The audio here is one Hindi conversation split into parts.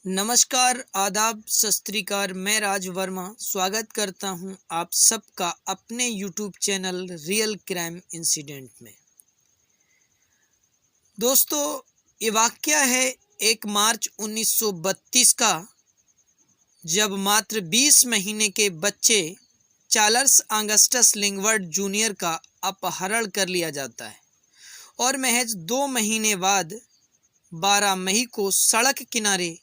नमस्कार, आदाब, सत श्री अकाल। मैं राज वर्मा स्वागत करता हूं आप सबका अपने YouTube channel real crime incident में। दोस्तों, ये वाकया है 1 मार्च 1932 का, जब मात्र 20 महीने के बच्चे चार्ल्स ऑगस्टस लिंगवर्ड जूनियर का अपहरण कर लिया जाता है और महज 2 महीने बाद 12 मई को सड़क किनारे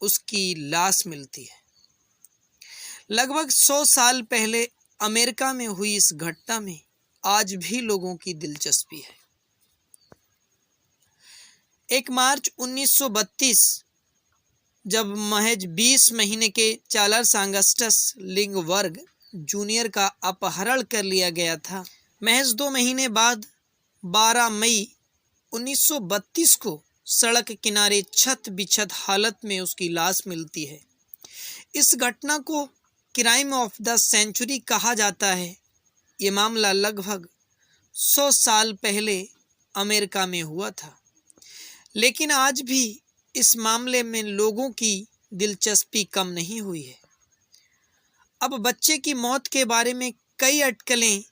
उसकी लाश मिलती है। लगभग 100 साल पहले अमेरिका में हुई इस घटना में आज भी लोगों की दिलचस्पी है। 1 मार्च 1932, जब महज 20 महीने के चार्ल्स ऑगस्टस लिंगवर्ड जूनियर का अपहरण कर लिया गया था, महज 2 महीने बाद 12 मई 1932 को सड़क किनारे छत बिछत हालत में उसकी लाश मिलती है। इस घटना को क्राइम ऑफ द सेंचुरी कहा जाता है। ये मामला लगभग 100 साल पहले अमेरिका में हुआ था, लेकिन आज भी इस मामले में लोगों की दिलचस्पी कम नहीं हुई है। अब बच्चे की मौत के बारे में कई अटकलें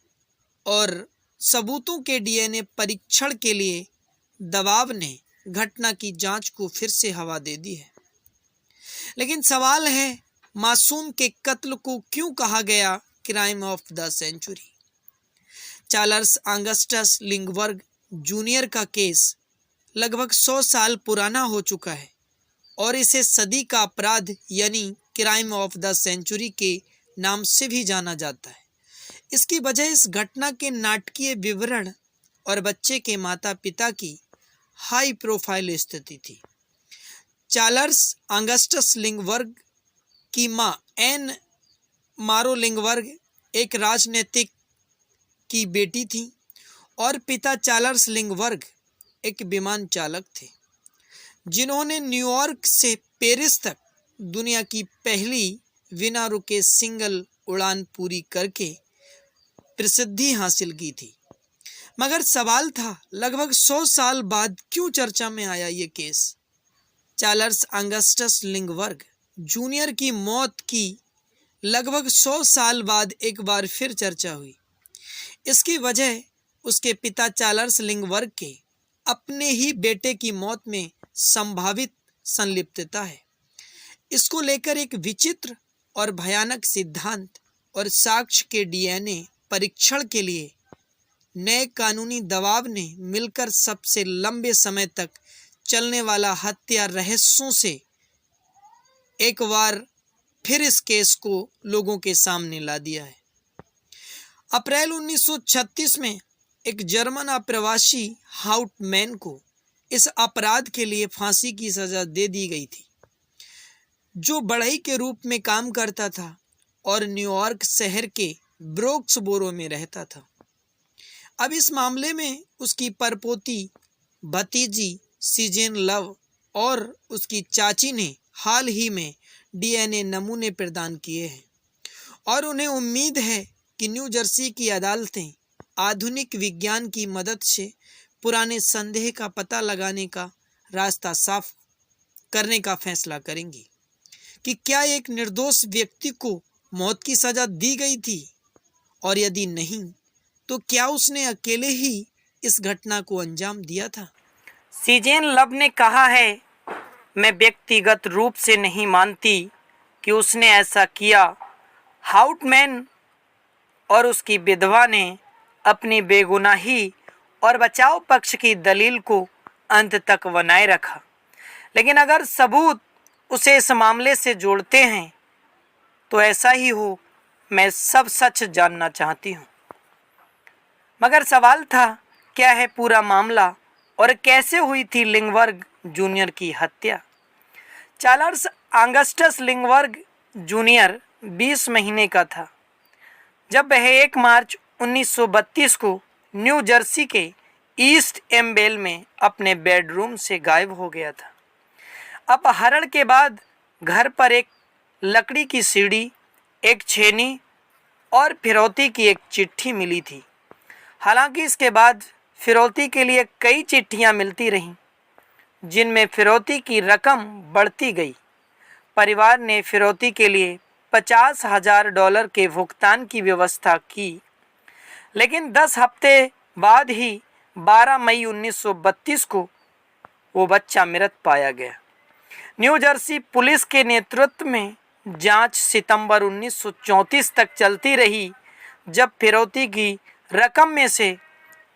और सबूतों के डीएनए परीक्षण के लिए दबाव ने घटना की जांच को फिर से हवा दे दी है। लेकिन सवाल है, मासूम के कत्ल को क्यों कहा गया crime of the century? Charles Augustus लिंगवर्ड जूनियर का केस लगभग 100 साल पुराना हो चुका है और इसे सदी का अपराध यानी क्राइम ऑफ द सेंचुरी के नाम से भी जाना जाता है। इसकी वजह इस घटना के नाटकीय विवरण और बच्चे के माता पिता की हाई प्रोफाइल स्थिति थी। चार्ल्स ऑगस्टस लिंगवर्ड की मां एन मारो लिंगवर्ड एक राजनीतिक की बेटी थी और पिता चार्ल्स लिंगवर्ड एक विमान चालक थे, जिन्होंने न्यूयॉर्क से पेरिस तक दुनिया की पहली बिना रुके सिंगल उड़ान पूरी करके प्रसिद्धि हासिल की थी। मगर सवाल था, लगभग 100 साल बाद क्यों चर्चा में आया ये केस? चार्ल्स ऑगस्टस लिंगवर्ड जूनियर की मौत की लगभग 100 साल बाद एक बार फिर चर्चा हुई। इसकी वजह उसके पिता चार्ल्स लिंगवर्ड के अपने ही बेटे की मौत में संभावित संलिप्तता है। इसको लेकर एक विचित्र और भयानक सिद्धांत और साक्ष्य के डीएनए परीक्षण के लिए नए कानूनी दबाव ने मिलकर सबसे लंबे समय तक चलने वाला हत्या रहस्यों से एक बार फिर इस केस को लोगों के सामने ला दिया है। अप्रैल 1936 में एक जर्मन अप्रवासी हाउटमैन को इस अपराध के लिए फांसी की सजा दे दी गई थी, जो बढ़ई के रूप में काम करता था और न्यूयॉर्क शहर के ब्रोक्सबोरो में रहता था। अब इस मामले में उसकी परपोती भतीजी सीजेन लव और उसकी चाची ने हाल ही में डीएनए नमूने प्रदान किए हैं और उन्हें उम्मीद है कि न्यू जर्सी की अदालतें आधुनिक विज्ञान की मदद से पुराने संदेह का पता लगाने का रास्ता साफ करने का फैसला करेंगी कि क्या एक निर्दोष व्यक्ति को मौत की सजा दी गई थी, और यदि नहीं तो क्या उसने अकेले ही इस घटना को अंजाम दिया था? सीजेन लव ने कहा है, मैं व्यक्तिगत रूप से नहीं मानती कि उसने ऐसा किया। हाउटमैन और उसकी विधवा ने अपनी बेगुनाही और बचाव पक्ष की दलील को अंत तक बनाए रखा, लेकिन अगर सबूत उसे इस मामले से जोड़ते हैं तो ऐसा ही हो। मैं सब सच जानना चाहती हूँ। मगर सवाल था, क्या है पूरा मामला और कैसे हुई थी लिंगवर्ड जूनियर की हत्या? चार्ल्स ऑगस्टस लिंगवर्ड जूनियर 20 महीने का था जब वह 1 मार्च 1932 को न्यू जर्सी के ईस्ट एम्बेल में अपने बेडरूम से गायब हो गया था। अपहरण के बाद घर पर एक लकड़ी की सीढ़ी, एक छेनी और फिरौती की एक चिट्ठी मिली थी। हालांकि इसके बाद फिरौती के लिए कई चिट्ठियां मिलती रहीं, जिनमें फिरौती की रकम बढ़ती गई परिवार ने फिरौती के लिए $50,000 के भुगतान की व्यवस्था की, लेकिन 10 हफ्ते बाद ही 12 मई 1932 को वो बच्चा मृत पाया गया। न्यू जर्सी पुलिस के नेतृत्व में जांच सितंबर 1934 तक चलती रही, जब फिरौती की रकम में से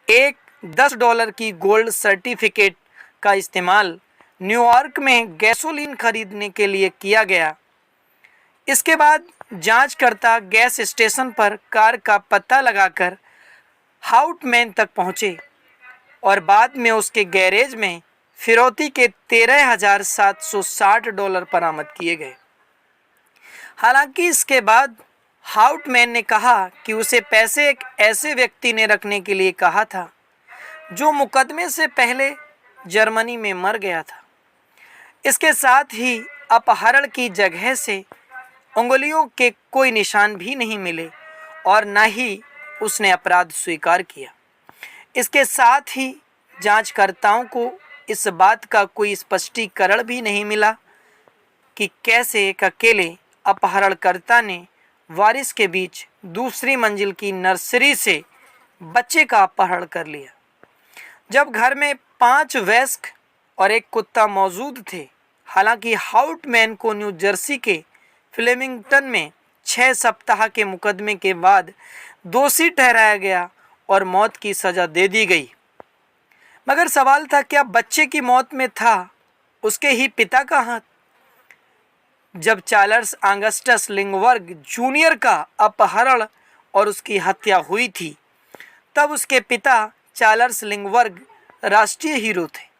एक $10 की गोल्ड सर्टिफिकेट का इस्तेमाल न्यूयॉर्क में गैसोलीन खरीदने के लिए किया गया। इसके बाद जांचकर्ता गैस स्टेशन पर कार का पता लगाकर हाउटमैन तक पहुंचे और बाद में उसके गैरेज में फिरौती के $13,760 बरामद किए गए। हालांकि इसके बाद हाउटमैन ने कहा कि उसे पैसे एक ऐसे व्यक्ति ने रखने के लिए कहा था जो मुकदमे से पहले जर्मनी में मर गया था। इसके साथ ही अपहरण की जगह से उंगलियों के कोई निशान भी नहीं मिले और न ही उसने अपराध स्वीकार किया। इसके साथ ही जांचकर्ताओं को इस बात का कोई स्पष्टीकरण भी नहीं मिला कि कैसे एक अकेले अपहरणकर्ता ने वारिस के बीच दूसरी मंजिल की नर्सरी से बच्चे का अपहरण कर लिया। जब घर में 5 वयस्क और एक कुत्ता मौजूद थे। हालांकि हाउटमैन को न्यू जर्सी के फ्लेमिंगटन में 6 सप्ताह के मुकदमे के बाद दोषी ठहराया गया और मौत की सज़ा दे दी गई। मगर सवाल था, क्या बच्चे की मौत में था उसके ही पिता का हाथ? जब चार्ल्स ऑगस्टस लिंगवर्ग जूनियर का अपहरण और उसकी हत्या हुई थी, तब उसके पिता चार्ल्स लिंगवर्ग राष्ट्रीय हीरो थे,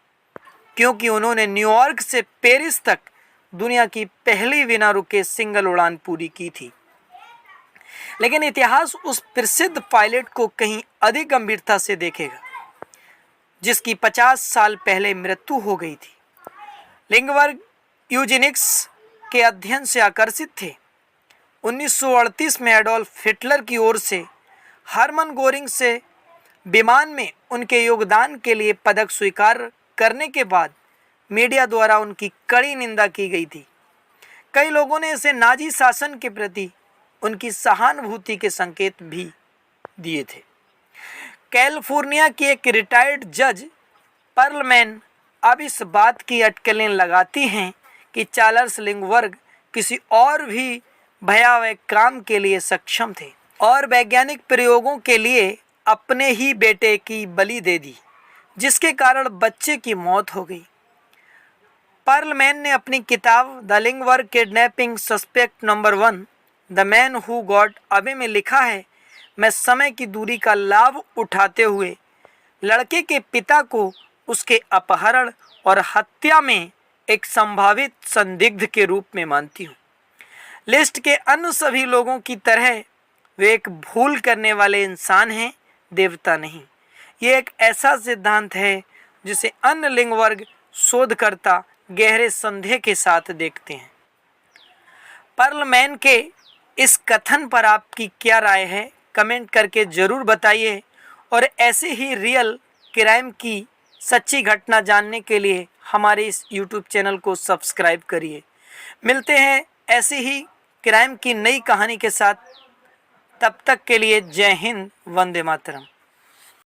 क्योंकि उन्होंने न्यूयॉर्क से पेरिस तक दुनिया की पहली बिना रुके सिंगल उड़ान पूरी की थी। लेकिन इतिहास उस प्रसिद्ध पायलट को कहीं अधिक गंभीरता से देखेगा, जिसकी 50 साल पहले मृत्यु हो गई थी। लिंगवर्ग यूजेनिक्स के अध्ययन से आकर्षित थे। 1938 में एडोल्फ हिटलर की ओर से हरमन गोरिंग से विमान में उनके योगदान के लिए पदक स्वीकार करने के बाद मीडिया द्वारा उनकी कड़ी निंदा की गई थी। कई लोगों ने इसे नाजी शासन के प्रति उनकी सहानुभूति के संकेत भी दिए थे। कैलिफोर्निया की एक रिटायर्ड जज पर्लमैन अब इस बात की अटकलें लगाती हैं कि चार्ल्स लिंगवर्ग किसी और भी भयावह काम के लिए सक्षम थे और वैज्ञानिक प्रयोगों के लिए अपने ही बेटे की बलि दे दी, जिसके कारण बच्चे की मौत हो गई। पर्लमैन ने अपनी किताब द लिंगवर्ग kidnapping suspect number 1 the man who got away में लिखा है, मैं समय की दूरी का लाभ उठाते हुए लड़के के पिता को उसके अपहरण और हत्या में एक संभावित संदिग्ध के रूप में मानती हूँ। लिस्ट के अन्य सभी लोगों की तरह वे एक भूल करने वाले इंसान हैं, देवता नहीं। ये एक ऐसा सिद्धांत है जिसे अन्य लिंगवर्ग शोधकर्ता गहरे संदेह के साथ देखते हैं। पर्लमैन के इस कथन पर आपकी क्या राय है, कमेंट करके ज़रूर बताइए और ऐसे ही रियल क्राइम की सच्ची घटना जानने के लिए हमारे इस YouTube चैनल को सब्सक्राइब करिए। मिलते हैं ऐसे ही क्राइम की नई कहानी के साथ। तब तक के लिए जय हिंद, वंदे मातरम।